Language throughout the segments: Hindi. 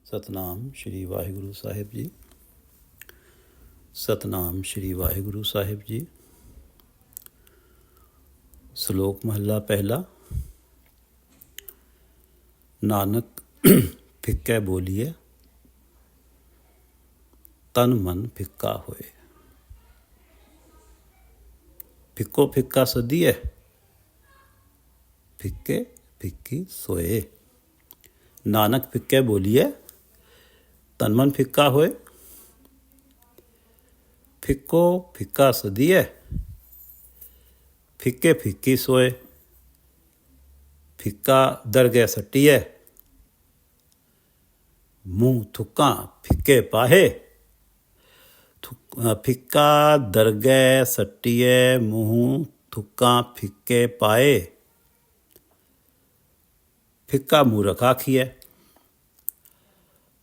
ਸਤਨਾਮ ਸ਼੍ਰੀ ਵਾਹਿਗੁਰੂ ਸਾਹਿਬ ਜੀ। ਸਤਨਾਮ ਸ਼੍ਰੀ ਵਾਹਿਗੁਰੂ ਸਾਹਿਬ ਜੀ। ਸ਼ਲੋਕ ਮਹੱਲਾ ਪਹਿਲਾ। ਨਾਨਕ ਫਿੱਕੈ ਬੋਲੀਏ, ਤਨ ਮਨ ਫਿੱਕਾ ਹੋਏ। ਫਿੱਕੋ ਫਿੱਕਾ ਸਦੀਐ, ਫਿੱਕੇ ਫਿੱਕੀ ਸੋਏ। ਨਾਨਕ ਫਿੱਕੈ ਬੋਲੀਏ, ਤਨ ਮਨ ਫਿੱਕਾ ਹੋਏ। ਫਿੱਕੋ ਫਿੱਕਾ ਸਦੀਐ, ਫਿੱਕੇ ਫਿੱਕੀ ਸੋਏ। ਫਿੱਕਾ ਦਰਗਹਿ ਸੱਟੀਐ, ਮੂੰਹ ਥੁੱਕਾਂ ਫਿੱਕੇ ਪਾਹੇ। ਫਿੱਕਾ ਦਰਗਹਿ ਸੱਟੀਐ, ਮੂੰਹ ਥੁੱਕਾਂ ਫਿੱਕੇ ਪਾਏ। ਫਿੱਕਾ ਮੂਰਖ ਆਖੀਐ,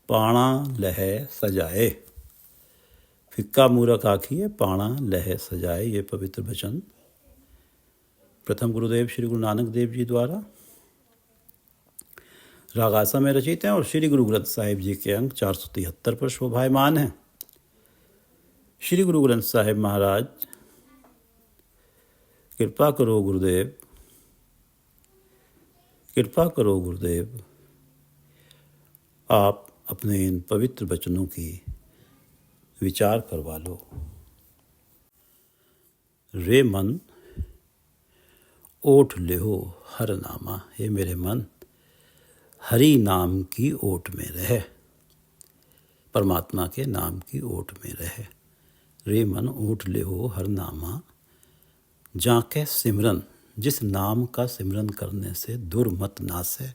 ਪਾਣਾ ਲਹਿ सजाए। फिक्का मूर्ख आखिए, पाणा लह सजाए। ये पवित्र वचन प्रथम गुरुदेव श्री गुरु नानक देव जी द्वारा रागासा में रचित हैं और श्री गुरु ग्रंथ साहिब जी के अंक 473 पर शोभायमान हैं। श्री गुरु ग्रंथ साहिब महाराज, कृपा करो गुरुदेव, कृपा करो गुरुदेव, आप अपने इन पवित्र वचनों की विचार करवा लो। रे मन ओट लेहो हर नामा। हे मेरे मन, हरि नाम की ओट में रहे, परमात्मा के नाम की ओट में रहे। रे मन ओट लेहो हर नामा, जाके सिमरन, जिस नाम का सिमरन करने से दुर्मत नासे,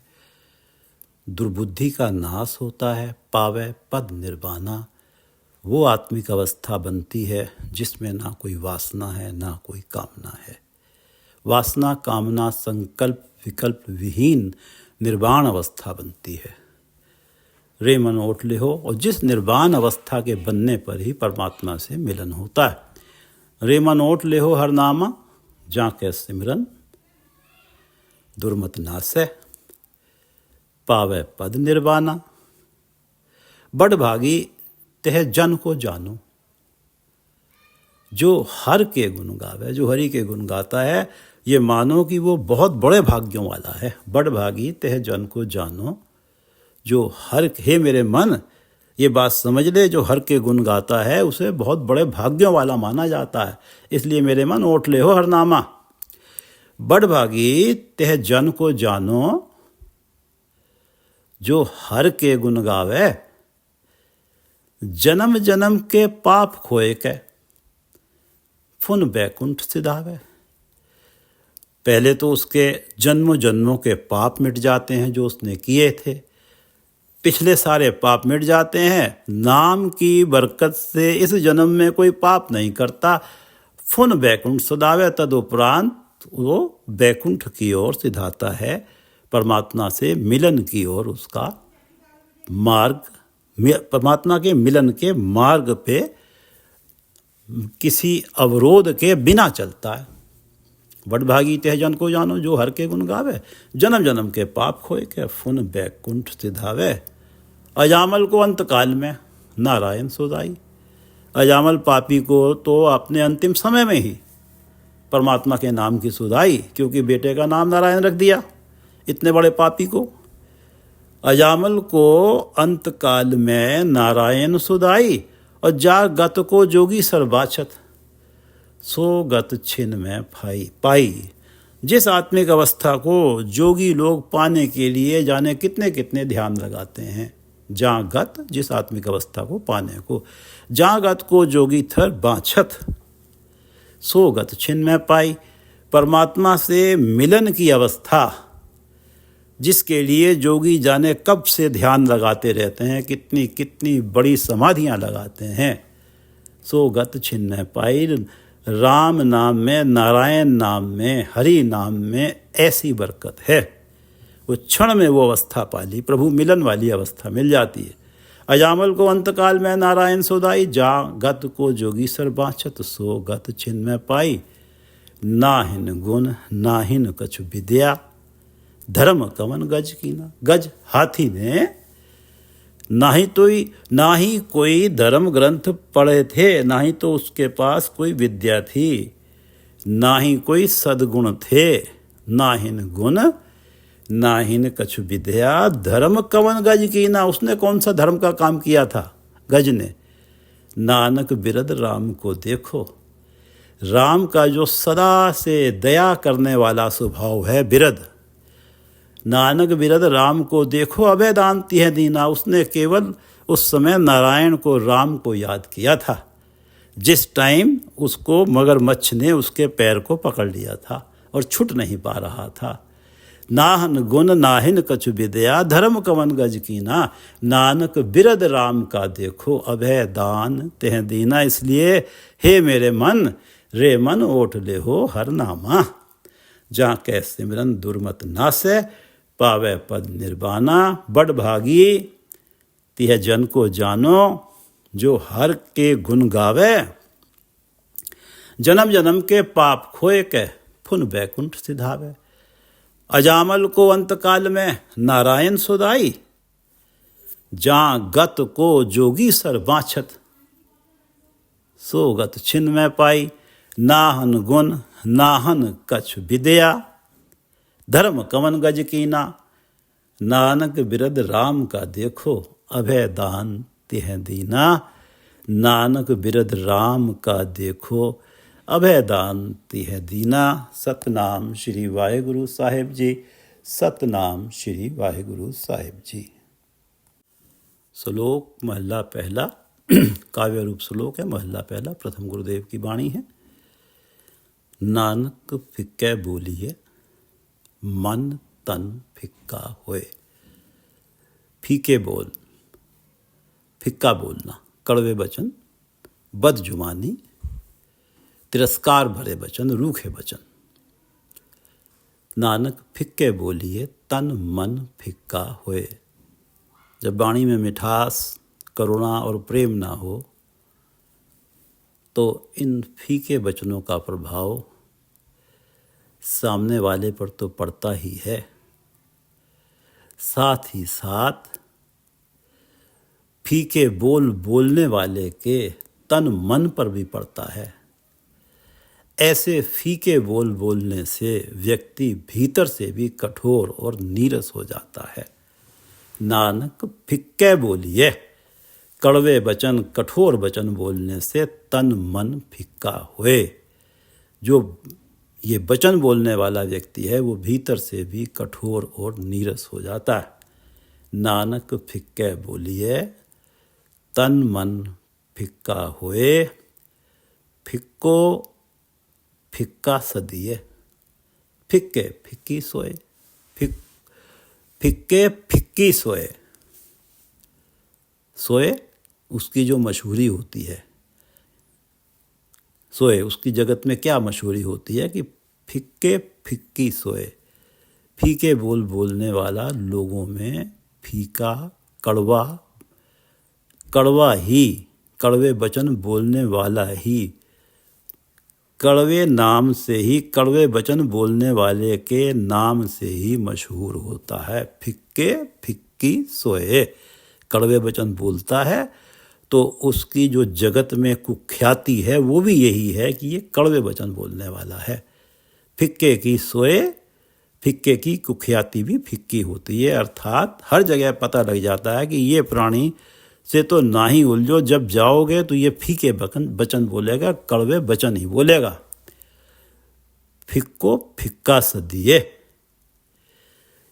दुर्बुद्धि का नाश होता है। पावे पद निर्वाणा, वो आत्मिक अवस्था बनती है जिसमें ना कोई वासना है, ना कोई कामना है। वासना कामना संकल्प विकल्प विहीन निर्वाण अवस्था बनती है। रे मन ओट ले हो, और जिस निर्वाण अवस्था के बनने पर ही परमात्मा से मिलन होता है। रे मन ओट ले हो हर नामा, जाके सिमरन, दुर्मत नासै, पावे पद निर्वाणा। बड़ भागी तह जन को जानो। जो हर के गुण गावे, जो हरि के गुण गाता है, ये मानो कि वो बहुत बड़े भाग्यों वाला है। बड़ भागी तह जन को जानो, जो हर, हे मेरे मन, ये बात समझ ले, जो हर के गुण गाता है उसे बहुत बड़े भाग्यों वाला माना जाता है। इसलिए मेरे मन ओट ले हो हर नामा। बड़ भागी तह जन को जानो, जो हर के गुण गावे, जन्म जन्म के पाप खोए के, फुन बैकुंठ सिधावे। पहले तो उसके जन्मों जन्मों के पाप मिट जाते हैं जो उसने किए थे। पिछले सारे पाप मिट जाते हैं। नाम की बरकत से इस जन्म में कोई पाप नहीं करता। फुन बैकुंठ सिधावे, तदुपरांत वो बैकुंठ की ओर सिधाता है, परमात्मा से मिलन की ओर उसका मार्ग, परमात्मा के मिलन के मार्ग पे किसी अवरोध के बिना चलता है। बड़भागी तह जन को जानो, जो हर के गुण गावे, जन्म जन्म के पाप खोए के, फुन बैकुंठ सिधावे। अजामल को अंतकाल में नारायण सुधाई। अजामल पापी को तो अपने अंतिम समय में ही परमात्मा के नाम की सुधाई, क्योंकि बेटे का नाम नारायण रख दिया इतने बड़े पापी को। अजामल को अंतकाल में नारायण सुधाई, और जा गत को जोगी सर्वाछत, सो गत छिन में पाई। जिस आत्मिक अवस्था को जोगी लोग पाने के लिए जाने कितने कितने ध्यान लगाते हैं। जहाँ गत, जिस आत्मिक अवस्था को पाने को, जहाँ गत को जोगी थर बाछत, सो गत छिन में पाई। परमात्मा से मिलन की अवस्था जिसके लिए जोगी जाने कब से ध्यान लगाते रहते हैं, कितनी कितनी बड़ी समाधियां लगाते हैं। सो गत छिन्न पाई। राम नाम में, नारायण नाम में, हरि नाम में ऐसी बरकत है, वो क्षण में वो अवस्था पाली, प्रभु मिलन वाली अवस्था मिल जाती है। अजामल को अंतकाल में नारायण सुधाई, जा गत को जोगी सर बाँचत, सो गत छिन्न पाई। नाहिन गुण नाहिन कछु विद्या, धर्म कवन गज कीना। गज हाथी ने ना ही कोई धर्म ग्रंथ पढ़े थे, ना ही तो उसके पास कोई विद्या थी, ना ही कोई सद्गुण थे, ना हिन गुण ना हिन कछु विद्या। धर्म कवन गज की ना, उसने कौन सा धर्म का काम किया था गज ने। नानक बिरद राम को देखो, राम का जो सदा से दया करने वाला स्वभाव है बिरद। नानक बिरद राम को देखो, अभय दानती है दीना। उसने केवल उस समय नारायण को, राम को याद किया था जिस टाइम उसको मगरमच्छ ने उसके पैर को पकड़ लिया था और छूट नहीं पा रहा था। नाहन गुण नाहिन कछु विद्या, धर्म कवन गज कीना। नानक बिरद राम का देखो, अभय दान तेह दीना। इसलिए हे मेरे मन, रे मन ओठ ले हो हर नामा। जहाँ कै सिमरन दुर्मत नासै, पावे पद निर्वाणा। बड़ भागी तिह जन को जानो, जो हर के गुण गावे। जन्म जन्म के पाप खोए के, फुन बैकुंठ सिधावे। अजामल को अंतकाल में नारायण सुदाई, जहाँ गत को जोगी सर बाछत, सो गत छिन में पाई। नाहन गुण नाहन कछ विद्या, धर्म कवन गज कीना। नानक बिरद राम का देखो, अभय दान तिह दीना। नानक बिरद राम का देखो, अभय दान तिह दीना। सतनाम श्री वाहेगुरु साहिब जी, सतनाम श्री वाहेगुरु साहिब जी। श्लोक महला पहला, काव्य रूप श्लोक है। महला पहला, प्रथम गुरुदेव की वाणी है। नानक फिक्के बोलिए, मन तन फिक्का होए। फीके बोल, फिक्का बोलना, कड़वे वचन, बदजुबानी, तिरस्कार भरे वचन, रूखे वचन। नानक फिक्के बोलिए, तन मन फिक्का होए। जब वाणी में मिठास, करुणा और प्रेम ना हो तो इन फीके वचनों का प्रभाव सामने वाले पर तो पड़ता ही है, साथ ही साथ फीके बोल बोलने वाले के तन मन पर भी पड़ता है। ऐसे फीके बोल बोलने से व्यक्ति भीतर से भी कठोर और नीरस हो जाता है। नानक फिक्के बोलिए, कड़वे वचन, कठोर वचन बोलने से तन मन फिक्का होए। जो ये वचन बोलने वाला व्यक्ति है वो भीतर से भी कठोर और नीरस हो जाता है। नानक फिक्के बोलिए, तन मन फिक्का होए। फिक्को फिक्का सदिए, फिक्के फिक्की सोए। फिक्के फिक्की सोए। सोए उसकी जो मशहूरी होती है, सोए उसकी जगत में क्या मशहूरी होती है कि फिक्के फिक्की सोए। फीके बोल बोलने वाला लोगों में फीका, कड़वा, कड़वा ही, कड़वे वचन बोलने वाला ही, कड़वे नाम से ही, कड़वे वचन बोलने वाले के नाम से ही मशहूर होता है। फिक्के फिक्की सोए, कड़वे वचन बोलता है तो उसकी जो जगत में कुख्याति है वो भी यही है कि ये कड़वे वचन बोलने वाला है। फिक्के की सोए, फिक्के की कुख्याति भी फिक्की होती है। अर्थात हर जगह पता लग जाता है कि ये प्राणी से तो ना ही उलझो, जब जाओगे तो ये फीके वचन बोलेगा, कड़वे वचन ही बोलेगा। फिक्को फिक्का सदिए,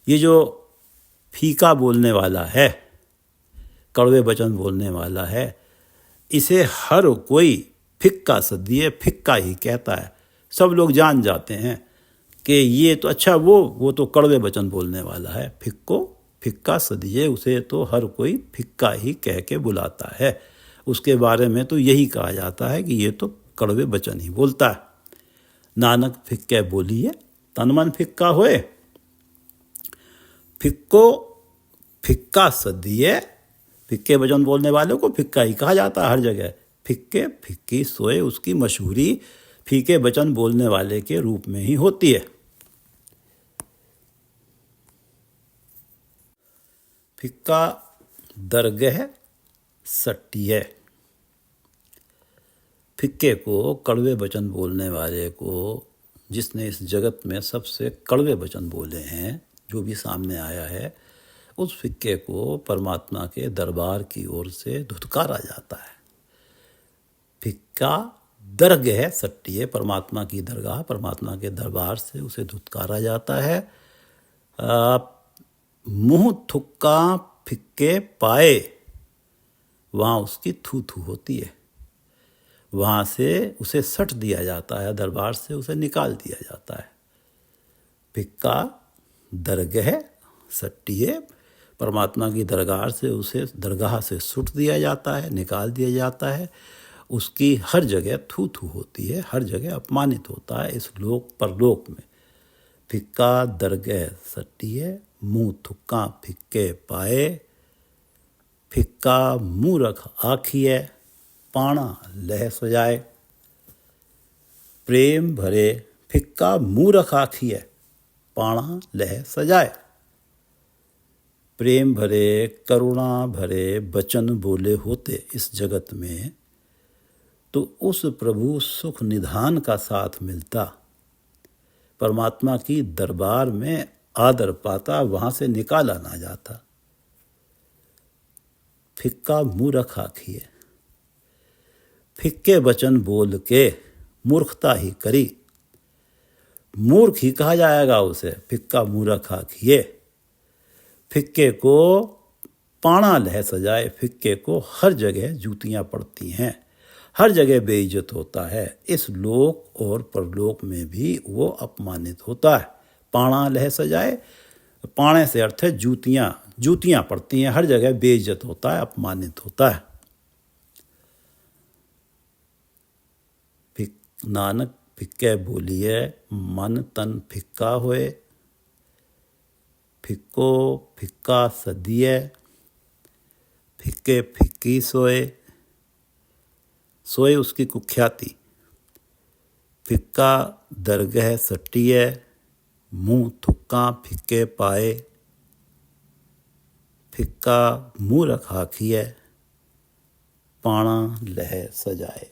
ये जो फीका बोलने वाला है, कड़वे वचन बोलने वाला है, इसे हर कोई फिक्का सदिए, फिक्का ही कहता है। सब लोग जान जाते हैं कि ये तो अच्छा वो तो कड़वे वचन बोलने वाला है। फिक्को फिक्का सदिए, उसे तो हर कोई फिक्का ही कह के बुलाता है। उसके बारे में तो यही कहा जाता है कि ये तो कड़वे वचन ही बोलता है। नानक फिक्के बोलिए, तन मन फिक्का होए। फिक्को फिक्का सदिए, फिक्के वचन बोलने वाले को फिक्का ही कहा जाता है हर जगह। फिक्के फिक्की सोए, उसकी मशहूरी फीके वचन बोलने वाले के रूप में ही होती है। फिक्का दरगह सट्टिय। फिक्के को, कड़वे वचन बोलने वाले को, जिसने इस जगत में सबसे कड़वे वचन बोले हैं, जो भी सामने आया है, उस फिक्के को परमात्मा के दरबार की ओर से धुतकारा जाता है। फिक्का दरगह सट्टिय, परमात्मा की दरगाह, परमात्मा के दरबार से उसे धुतकारा जाता है। मुँह थुक्का फिक्के पाए, वहाँ उसकी थू थू होती है, वहाँ से उसे सट दिया जाता है, दरबार से उसे निकाल दिया जाता है। फिक्का दरगह सट्टिय, परमात्मा की दरगाह से सुट दिया जाता है, निकाल दिया जाता है। उसकी हर जगह थू थू होती है, हर जगह अपमानित होता है, इस लोक परलोक में। फिक्का दरगह सट्टिय, मुँह थुक्का फिक्के पाए। फिक्का मूरख आखिए, पाणा लह सजाए। प्रेम भरे फिक्का मूरख आखिए, पाणा लह सजाए। प्रेम भरे, करुणा भरे वचन बोले होते इस जगत में, तो उस प्रभु सुख निधान का साथ मिलता, परमात्मा की दरबार में आदर पाता, वहाँ से निकाला ना जाता। फिक्का मूरख आखिए, फिक्के वचन बोल के मूर्खता ही करी, मूर्ख ही कहा जाएगा उसे। फिक्का मूरख आखिए, फिक्के को पाणा लह सजाए, फिक्के को हर जगह जूतियाँ पड़ती हैं, हर जगह बेइज्जत होता है, इस लोक और परलोक में भी वो अपमानित होता है। पाणा लह सजाए, पाणे से अर्थ है जूतियाँ, जूतियाँ पड़ती हैं, हर जगह बेइज्जत होता है, अपमानित होता है। नानक फिक्के बोलिए, मन तन फिक्का होए। फिक्को फिक्का सदिए, फिक्के फिक्की सोए, सोए उसकी कुख्याति। फिक्का दरगह सट्टिए, मुँह थुक्का फिक्के पाए। फिक्का मूरख आखिए, पाणा लह सजाए।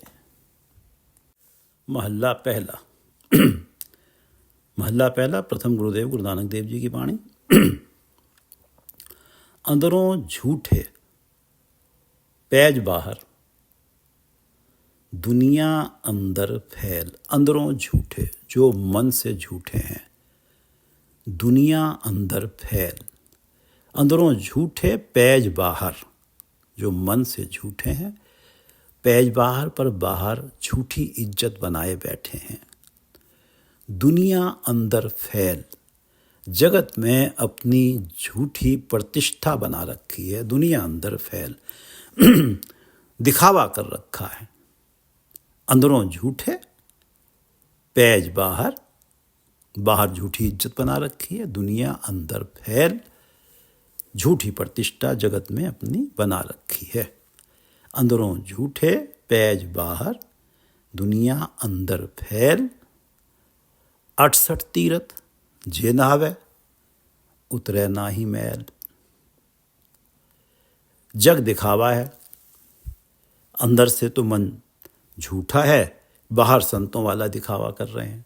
महला पहला। महला पहला, प्रथम गुरुदेव गुरु नानक देव जी की वाणी। अंदरों झूठे पैज बाहर, दुनिया अंदर फैल। अंदरों झूठे, जो मन से झूठे हैं, दुनिया अंदर फैल। अंदरों झूठे पैज बाहर, जो मन से झूठे हैं, पैज बाहर पर बाहर झूठी इज्जत बनाए बैठे हैं। दुनिया अंदर फैल, जगत में अपनी झूठी प्रतिष्ठा बना रखी है। दुनिया अंदर फैल, दिखावा कर रखा है। अंदरों झूठे पैज बाहर, बाहर झूठी इज्जत बना रखी है। दुनिया अंदर फैल, झूठी प्रतिष्ठा जगत में अपनी बना रखी है। अंदरों झूठे पैज बाहर, दुनिया अंदर फैल। 68 तीरथ जे नहावे, उतरे ना ही मैल। जग दिखावा है, अंदर से तो मन झूठा है, बाहर संतों वाला दिखावा कर रहे हैं।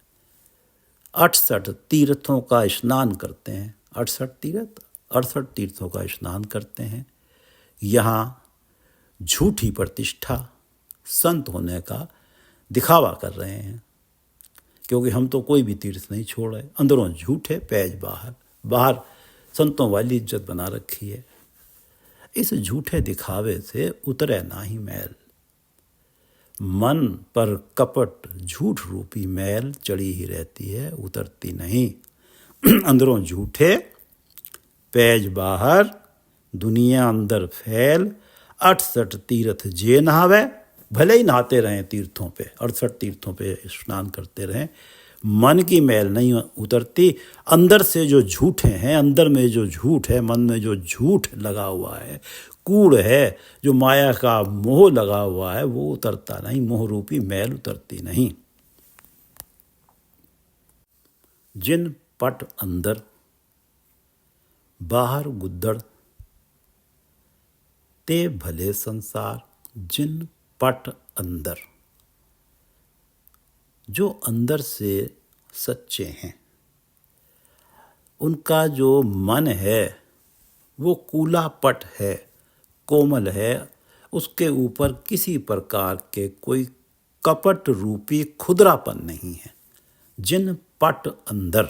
68 तीर्थों का स्नान करते हैं। 68 तीर्थ, 68 तीर्थों का स्नान करते हैं। यहाँ झूठी प्रतिष्ठा, संत होने का दिखावा कर रहे हैं, क्योंकि हम तो कोई भी तीर्थ नहीं छोड़ रहे। अंदरों झूठे पैज बाहर, बाहर संतों वाली इज्जत बना रखी है। इस झूठे दिखावे से उतरे ना ही मैल। मन पर कपट झूठ रूपी मैल चढ़ी ही रहती है, उतरती नहीं। अंदरों झूठे पैज बाहर, दुनिया अंदर फैल। 68 तीर्थ जे नहावे, भले ही नहाते रहें तीर्थों पे, 68 तीर्थों पे स्नान करते रहें, मन की मैल नहीं उतरती। अंदर से जो झूठे हैं, अंदर में जो झूठ है, मन में जो झूठ लगा हुआ है, कूड़ है, जो माया का मोह लगा हुआ है, वो उतरता नहीं। मोह रूपी मैल उतरती नहीं। जिन पट अंदर, बाहर गुद्दड़, ते भले संसार जिन पट अंदर। जो अंदर से सच्चे हैं, उनका जो मन है वो कूला पट है, कोमल है, उसके ऊपर किसी प्रकार के कोई कपट रूपी खुदरापन नहीं है। जिन पट अंदर,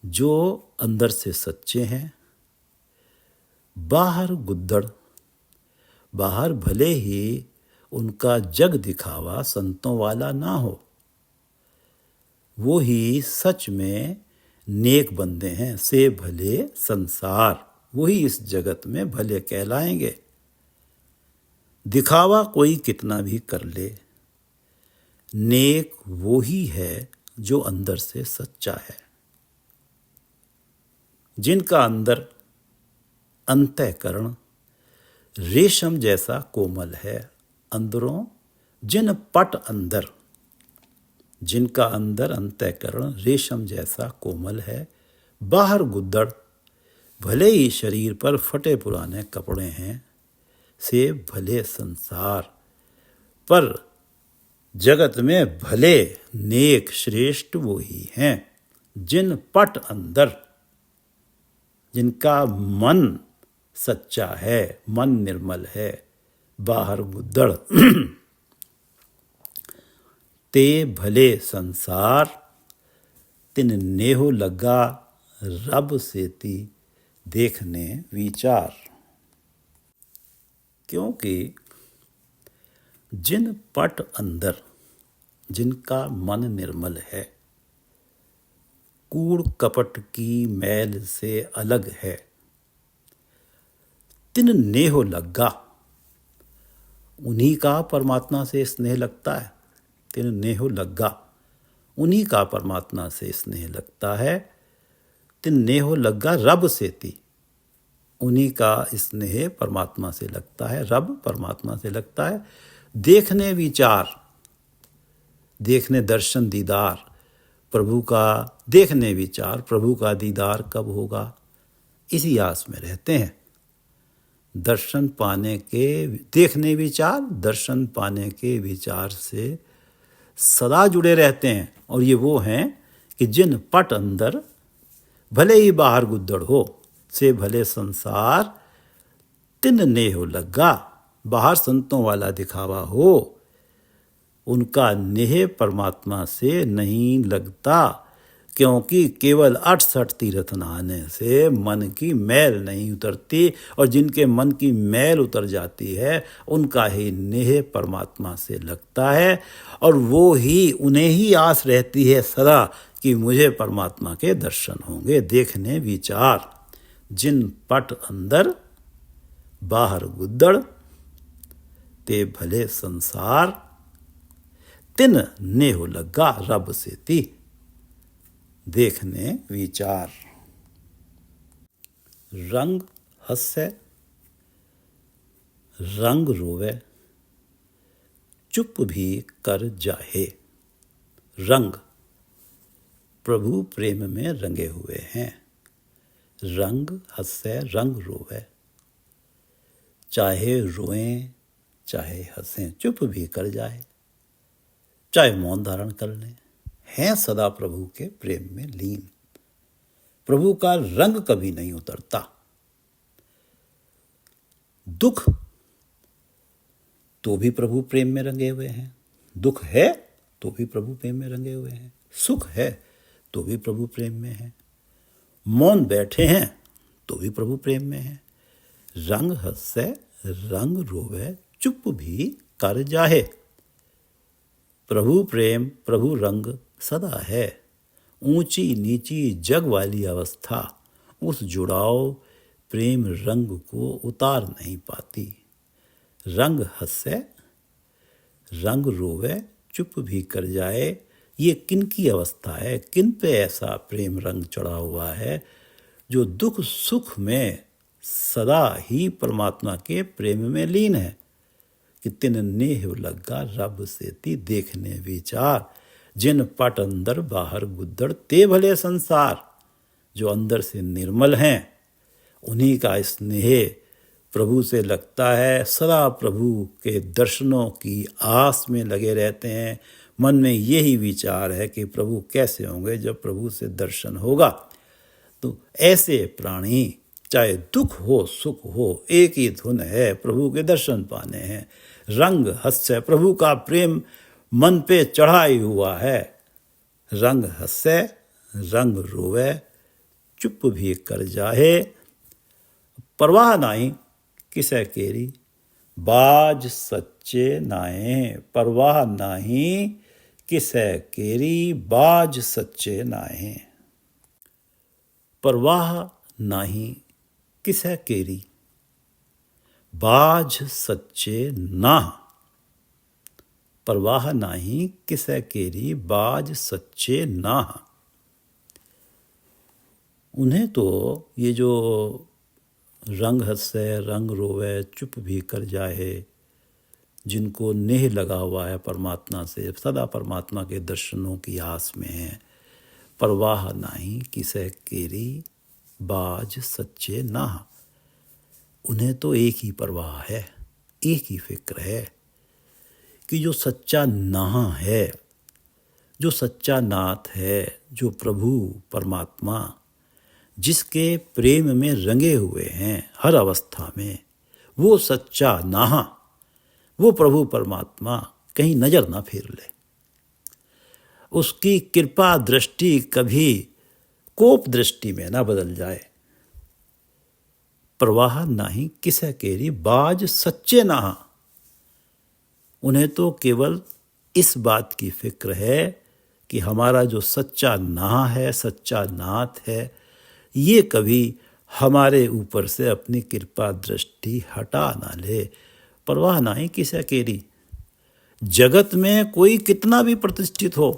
जो अंदर से सच्चे हैं, बाहर गुद्दड़, बाहर भले ही उनका जग दिखावा संतों वाला ना हो, वो ही सच में नेक बंदे हैं। से भले संसार, वही इस जगत में भले कहलाएंगे। दिखावा कोई कितना भी कर ले, नेक वो ही है जो अंदर से सच्चा है। जिनका अंदर अंतःकरण रेशम जैसा कोमल है, अंदरों जिन पट अंदर, जिनका अंदर अंतःकरण रेशम जैसा कोमल है, बाहर गुद्दड़, भले ही शरीर पर फटे पुराने कपड़े हैं, से भले संसार, पर जगत में भले नेक श्रेष्ठ वो ही हैं। जिन पट अंदर, जिनका मन सच्चा है, मन निर्मल है, बाहर गुद्दड़, ते भले संसार तिन नेहो लगा रब सेती देखने विचार। क्योंकि जिन पट अंदर, जिनका मन निर्मल है, कूड़ कपट की मैल से अलग है, तिन नेहो लगा, उन्हीं का परमात्मा से स्नेह लगता है। तिन नेहो लगा, उन्हीं का परमात्मा से स्नेह लगता है। तिन नेहो लगा रब सेती, उन्हीं का स्नेह परमात्मा से लगता है, रब परमात्मा से लगता है। देखने विचार, देखने दर्शन दीदार, प्रभु का देखने विचार, प्रभु का दीदार कब होगा, इसी आस में रहते हैं। दर्शन पाने के, देखने विचार, दर्शन पाने के विचार से सदा जुड़े रहते हैं। और ये वो हैं कि जिन पट अंदर, भले ही बाहर गुद्दड़ हो, से भले संसार तिन नेहो लगा, बाहर संतों वाला दिखावा हो, उनका नेह परमात्मा से नहीं लगता। क्योंकि केवल 68 तीर्थ नहाने से मन की मैल नहीं उतरती, और जिनके मन की मैल उतर जाती है उनका ही नेह परमात्मा से लगता है। और वो ही, उन्हें ही आस रहती है सदा कि मुझे परमात्मा के दर्शन होंगे। देखने विचार, जिन पट अंदर, बाहर गुद्दड़, ते भले संसार तिन नेहो लगा रब सेती देखने विचार। रंग हंसे, रंग रोवे, चुप भी कर जाहे। रंग प्रभु प्रेम में रंगे हुए हैं। रंग हंसे, रंग रोवे, चाहे रोएं चाहे हंसें, चुप भी कर जाए, चाहे मौन धारण कर लें, हैं सदा प्रभु के प्रेम में लीन। प्रभु का रंग कभी नहीं उतरता। दुख तो भी प्रभु प्रेम में रंगे हुए हैं, दुख है तो भी प्रभु प्रेम में रंगे हुए हैं, सुख है तो भी प्रभु प्रेम में है, मौन बैठे हैं तो भी प्रभु प्रेम में है। रंग हंसे, रंग रोवे, चुप भी कर जाहे। प्रभु प्रेम, प्रभु रंग सदा है। ऊंची नीची जग वाली अवस्था उस जुड़ाव प्रेम रंग को उतार नहीं पाती। रंग हंसे, रंग रोवे, चुप भी कर जाए, ये किन की अवस्था है, किन पे ऐसा प्रेम रंग चढ़ा हुआ है जो दुख सुख में सदा ही परमात्मा के प्रेम में लीन है। कि तिन नेह लगा रब सेती देखने विचार, जिन पट अंदर बाहर गुद्दड़, ते भले संसार, जो अंदर से निर्मल हैं, उन्हीं का स्नेह प्रभु से लगता है, सदा प्रभु के दर्शनों की आस में लगे रहते हैं। मन में यही विचार है कि प्रभु कैसे होंगे जब प्रभु से दर्शन होगा। तो ऐसे प्राणी चाहे दुख हो सुख हो, एक ही धुन है, प्रभु के दर्शन पाने हैं। रंग हंसे, प्रभु का प्रेम मन पे चढ़ाई हुआ है। रंग हंसे रंग रोवे, चुप भी कर जाहे, परवाह नाई किसे केरी, बाज सच्चे नाए। परवाह नाही किसे केरी, बाज सच्चे नाए। परवाह नाही किसे केरी, बाज सच्चे ना। परवाह नाही किसे केरी, बाज सच्चे ना। उन्हें तो ये जो रंग हंसे रंग रोवे चुप भी कर जाए, जिनको नेह लगा हुआ है परमात्मा से, सदा परमात्मा के दर्शनों की आस में है, परवाह नाही किसे केरी, बाज सच्चे ना। उन्हें तो एक ही परवाह है, एक ही फिक्र है कि जो सच्चा नाह है, जो सच्चा नाथ है, जो प्रभु परमात्मा जिसके प्रेम में रंगे हुए हैं हर अवस्था में, वो सच्चा नाह, वो प्रभु परमात्मा कहीं नजर ना फेर ले। उसकी कृपा दृष्टि कभी कोप दृष्टि में ना बदल जाए। परवाह नाही किसे केरी, बाज सच्चे नाह। उन्हें तो केवल इस बात की फिक्र है कि हमारा जो सच्चा नाह है, सच्चा नाथ है, ये कभी हमारे ऊपर से अपनी कृपा दृष्टि हटा ना ले। परवाह नहीं किसे केरी, जगत में कोई कितना भी प्रतिष्ठित हो,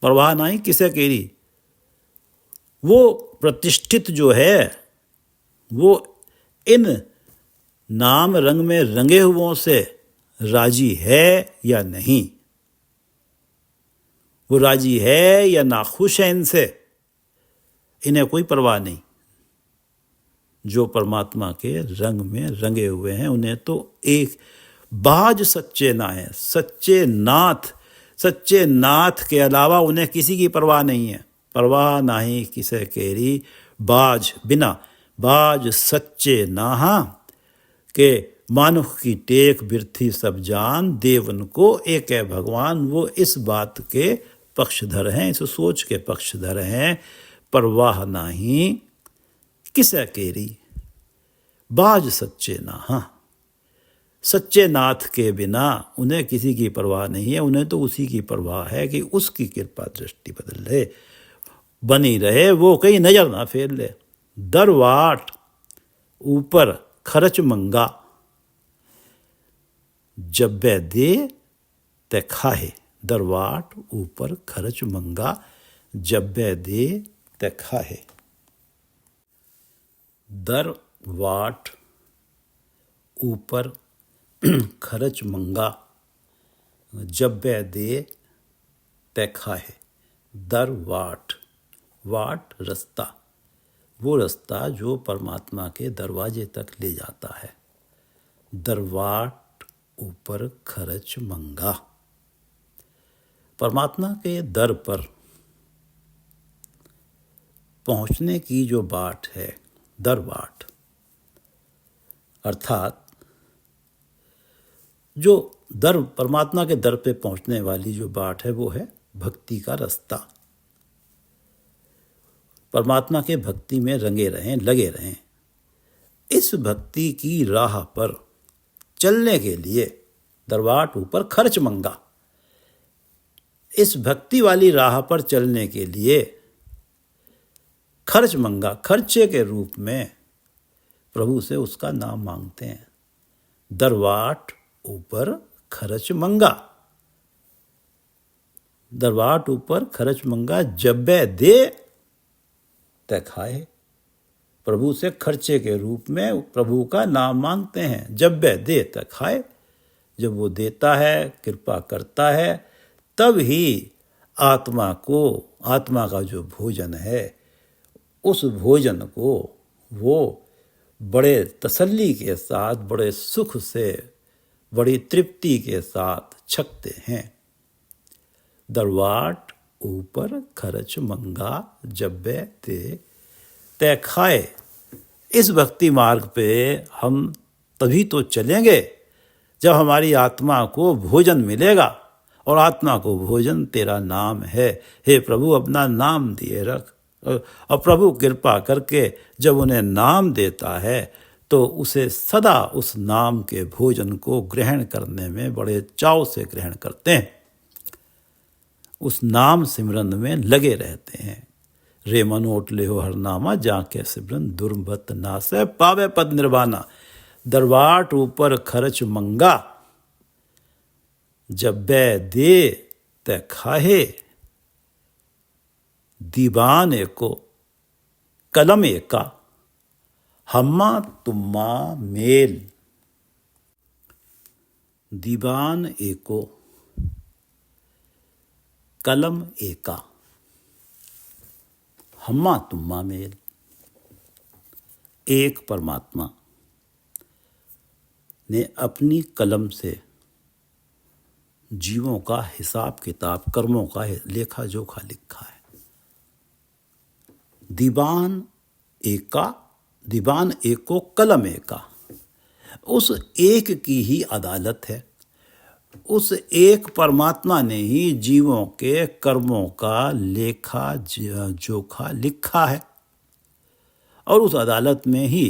परवाह नहीं किसे केरी। वो प्रतिष्ठित जो है वो इन नाम रंग में रंगे हुओं से राजी है या नहीं, वो राजी है या नाखुश है इनसे, इन्हें कोई परवाह नहीं। जो परमात्मा के रंग में रंगे हुए हैं उन्हें तो एक बाज सच्चे ना है, सच्चे नाथ, सच्चे नाथ के अलावा उन्हें किसी की परवाह नहीं है। परवाह नाही किसे केरी, बाज बिना बाज सच्चे नाहा के मानुख की टेक बिरथी सब जान, देवन को एक है भगवान। वो इस बात के पक्षधर हैं, इस सोच के पक्षधर हैं। परवाह नाही किसे केरी, बाज सच्चे नाहा। सच्चे नाथ के बिना उन्हें किसी की परवाह नहीं है। उन्हें तो उसी की परवाह है कि उसकी कृपा दृष्टि बदल ले, बनी रहे, वो कहीं नजर ना फेर ले। दरवाट ऊपर खर्च मंगा, जब्बे दे ते खाहे। दरवाट ऊपर खर्च मंगा, जब्बे दे ते खाहे। दरवाट ऊपर खर्च मंगा, जब्बे दे ते खाहे। दरवाट, वाट रास्ता, वो रास्ता जो परमात्मा के दरवाजे तक ले जाता है। दरवाट ऊपर खर्च मंगा, परमात्मा के दर पर पहुंचने की जो बाट है, दरवाट, अर्थात जो दर, परमात्मा के दर पे पहुंचने वाली जो बाट है वो है भक्ति का रास्ता। परमात्मा के भक्ति में रंगे रहें, लगे रहें। इस भक्ति की राह पर चलने के लिए दरवाट ऊपर खर्च मंगा। इस भक्ति वाली राह पर चलने के लिए खर्च मंगा, खर्चे के रूप में प्रभु से उसका नाम मांगते हैं। दरवाट ऊपर खर्च मंगा, दरवाट ऊपर खर्च मंगा, जब्बे दे ते खाए। प्रभु से खर्चे के रूप में प्रभु का नाम मांगते हैं। जब्बे दे ते खाए, जब वो देता है, कृपा करता है, तब ही आत्मा को, आत्मा का जो भोजन है, उस भोजन को वो बड़े तसल्ली के साथ, बड़े सुख से, बड़ी तृप्ति के साथ छकते हैं। दरवाट ऊपर खर्च मंगा जब्बे ते तय खाए। इस भक्ति मार्ग पे हम तभी तो चलेंगे जब हमारी आत्मा को भोजन मिलेगा, और आत्मा को भोजन तेरा नाम है। हे प्रभु, अपना नाम दिए रख। और प्रभु कृपा करके जब उन्हें नाम देता है तो उसे सदा उस नाम के भोजन को ग्रहण करने में बड़े चाव से ग्रहण करते हैं, उस नाम सिमरन में लगे रहते हैं। रे मनोट ले हो हरनामा जाके सिमरन दुर्मत नासे पावे पद निर्वाणा। दरबाट ऊपर खर्च मंगा जब्बे दे तय खाहे। दीवान एको कलम एका हम्मा तुम्मा मेल। दीवान एको कलम एका हम्मा तुम्मा मेल। एक परमात्मा ने अपनी कलम से जीवों का हिसाब किताब, कर्मों का लेखा जोखा लिखा है। दीवान एको कलम एका, उस एक की ही अदालत है। उस एक परमात्मा ने ही जीवों के कर्मों का लेखा जोखा लिखा है, और उस अदालत में ही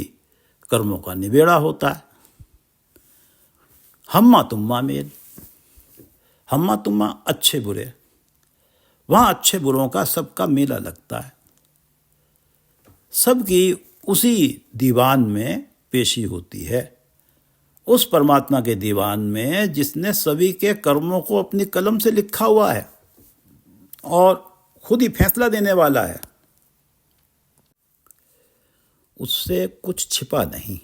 कर्मों का निबेड़ा होता है। हम्मा तुम्मा मेल। हम्मा तुम्मा अच्छे बुरे, वहाँ अच्छे बुरों का सबका मेला लगता है। सबकी उसी दीवान में पेशी होती है, उस परमात्मा के दीवान में जिसने सभी के कर्मों को अपनी कलम से लिखा हुआ है और खुद ही फैसला देने वाला है। उससे कुछ छिपा नहीं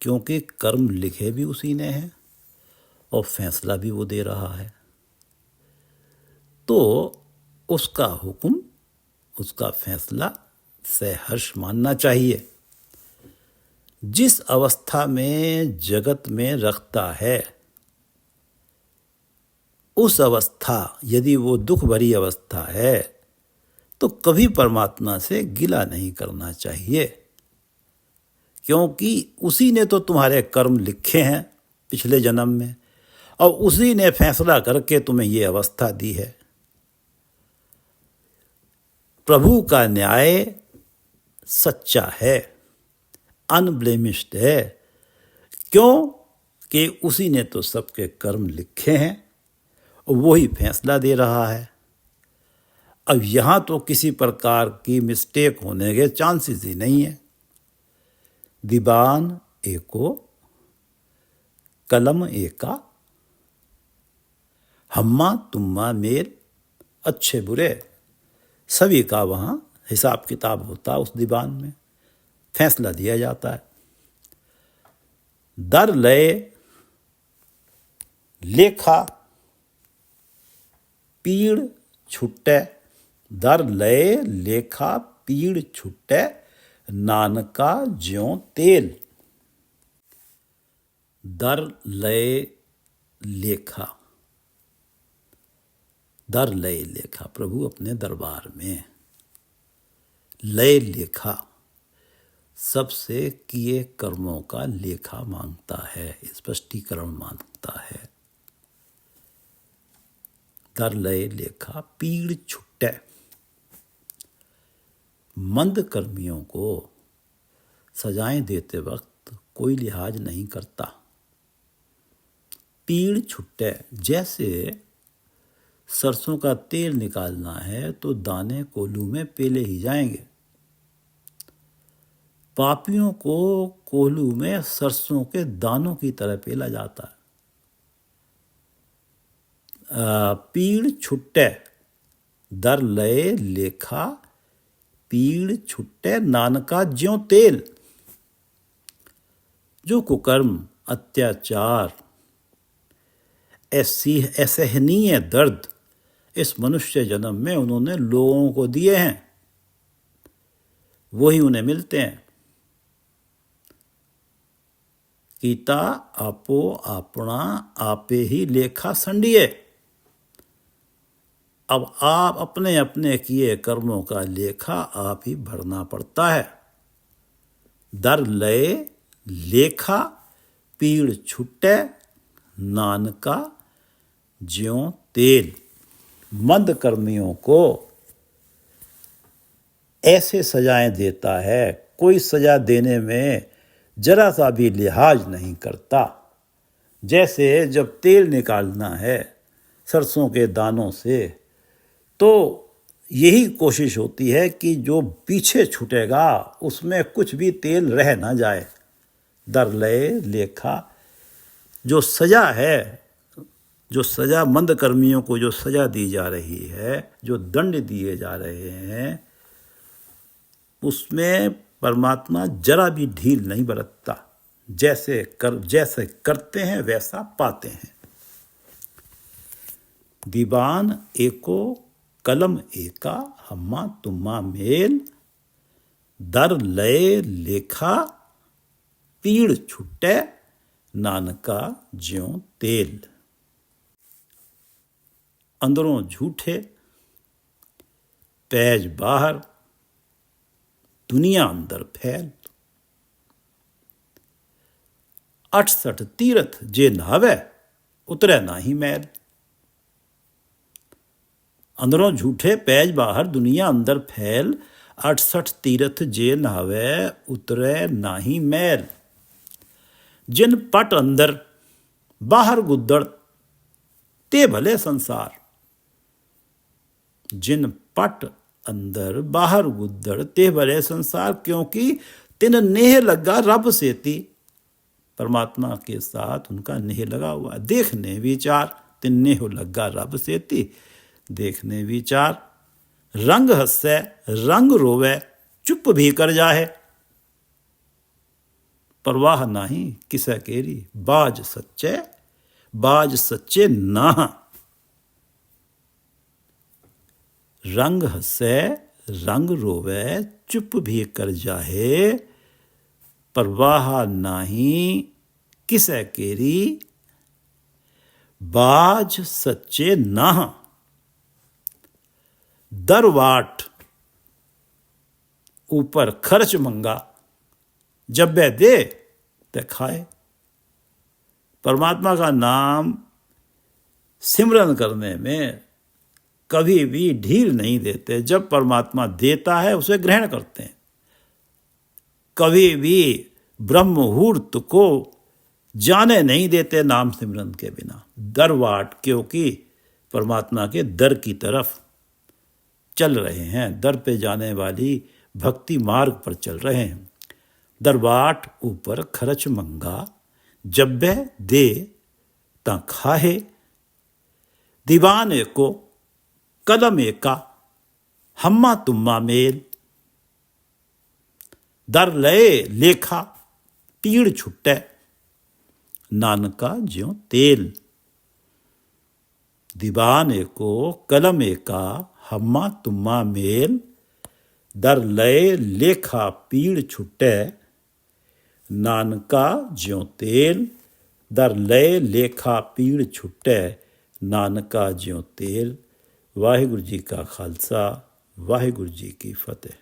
क्योंकि कर्म लिखे भी उसी ने हैं और फैसला भी वो दे रहा है। तो उसका हुक्म, उसका फैसला सहर्ष मानना चाहिए। जिस अवस्था में जगत में रखता है, उस अवस्था यदि वो दुख भरी अवस्था है तो कभी परमात्मा से गिला नहीं करना चाहिए, क्योंकि उसी ने तो तुम्हारे कर्म लिखे हैं पिछले जन्म में, और उसी ने फैसला करके तुम्हें ये अवस्था दी है। प्रभु का न्याय सच्चा है, अनब्लेमिश्ड है, क्यों कि उसी ने तो सबके कर्म लिखे हैं और वो ही फैसला दे रहा है। अब यहाँ तो किसी प्रकार की मिस्टेक होने के चांसेस ही नहीं है। दीवान एको कलम एका हम्मा तुम्मा मेल। अच्छे बुरे सभी का वहाँ हिसाब किताब होता है, उस दीवान में फैसला दिया जाता है। दर लय लेखा पीड़ छुट्टे। दर लय लेखा पीड़ छुट्टे, नानका ज्यों तेल। दर लय लेखा, दर लय लेखा, प्रभु अपने दरबार में लय लेखा, सबसे किए कर्मों का लेखा मांगता है, स्पष्टीकरण मांगता है। दर लय लेखा पीड़ छुट्टे। मंद कर्मियों को सजाएं देते वक्त कोई लिहाज नहीं करता। पीड़ छुट्टे, जैसे सरसों का तेल निकालना है तो दाने कोल्हू में पेले ही जाएंगे, पापियों को कोल्हू में सरसों के दानों की तरह पेला जाता है। पीड़ छुट्टे, दर लय लेखा पीड़ छुट्टे, नानका ज्यों तेल। जो कुकर्म, अत्याचार, ऐसी असहनीय दर्द इस मनुष्य जन्म में उन्होंने लोगों को दिए हैं, वही उन्हें मिलते हैं। कीता आपो अपना आपे ही लेखा संडिये। अब आप अपने अपने किए कर्मों का लेखा आप ही भरना पड़ता है। दर लय लेखा पीड़ छुटे, नानका ज्यों तेल। मंद कर्मियों को ऐसे सजाएं देता है, कोई सजा देने में जरा सा भी लिहाज नहीं करता। जैसे जब तेल निकालना है सरसों के दानों से, तो यही कोशिश होती है कि जो पीछे छूटेगा उसमें कुछ भी तेल रह ना जाए। दर लय लेखा, जो सजा है, जो सजा मंद कर्मियों को जो सजा दी जा रही है, जो दंड दिए जा रहे हैं, उसमें परमात्मा जरा भी ढील नहीं बरतता। जैसे करते हैं वैसा पाते हैं। दीवान एको कलम एका, हम्मा तुम्मा मेल। दर लय लेखा पीड़ छुटे, नानका ज्यों तेल। अंदरों झूठे पैज बाहर, दुनिया अंदर फैल। 68 तीरथ जे नहावे, उतरे नाही मैल। अंदरों झूठे पैज बाहर, दुनिया अंदर फैल। 68 तीरथ जे नहावे, उतरे नाही मैल। जिन पट अंदर बाहर गुद्दड़, ते भले संसार। जिन पट अंदर बाहर गुद्दड़, ते भले संसार। क्योंकि तिन नेह लगा रब सेती, परमात्मा के साथ उनका नेह लगा हुआ। देखने विचार, तिन नेह लगा रब सेती, देखने विचार। रंग हंसे रंग रोवे, चुप भी कर जाहे। परवाह नाही किसे केरी, बाज सच्चे ना। रंग हंसे रंग रोवे, चुप भी कर जाहे। परवाह नाही किसे केरी, बाज सच्चे ना। दरवाट ऊपर खर्च मंगा, जब वे दे ते खाए। परमात्मा का नाम सिमरन करने में कभी भी ढील नहीं देते। जब परमात्मा देता है उसे ग्रहण करते हैं। कभी भी ब्रह्म मुहूर्त को जाने नहीं देते नाम सिमरन के बिना। दरवाट, क्योंकि परमात्मा के दर की तरफ चल रहे हैं, दर पे जाने वाली भक्ति मार्ग पर चल रहे हैं। दरबाट ऊपर खर्च मंगा, जब्बे दे ता खाहे। दीवाने को कलम एका, हम्मा तुम्मा मेल। दर लय लेखा पीड़ छुटे, नानका ज्यों तेल। दीवाने को कलम एका, हम्मा तुम्मा मेल। दर लय लेखा पीड़ छुटे, नानका ज्यों तेल। दर लय लेखा पीड़ छुटे, नानका ज्यों तेल। वाहिगुरु जी का खालसा, वाहिगुरु जी की फतेह।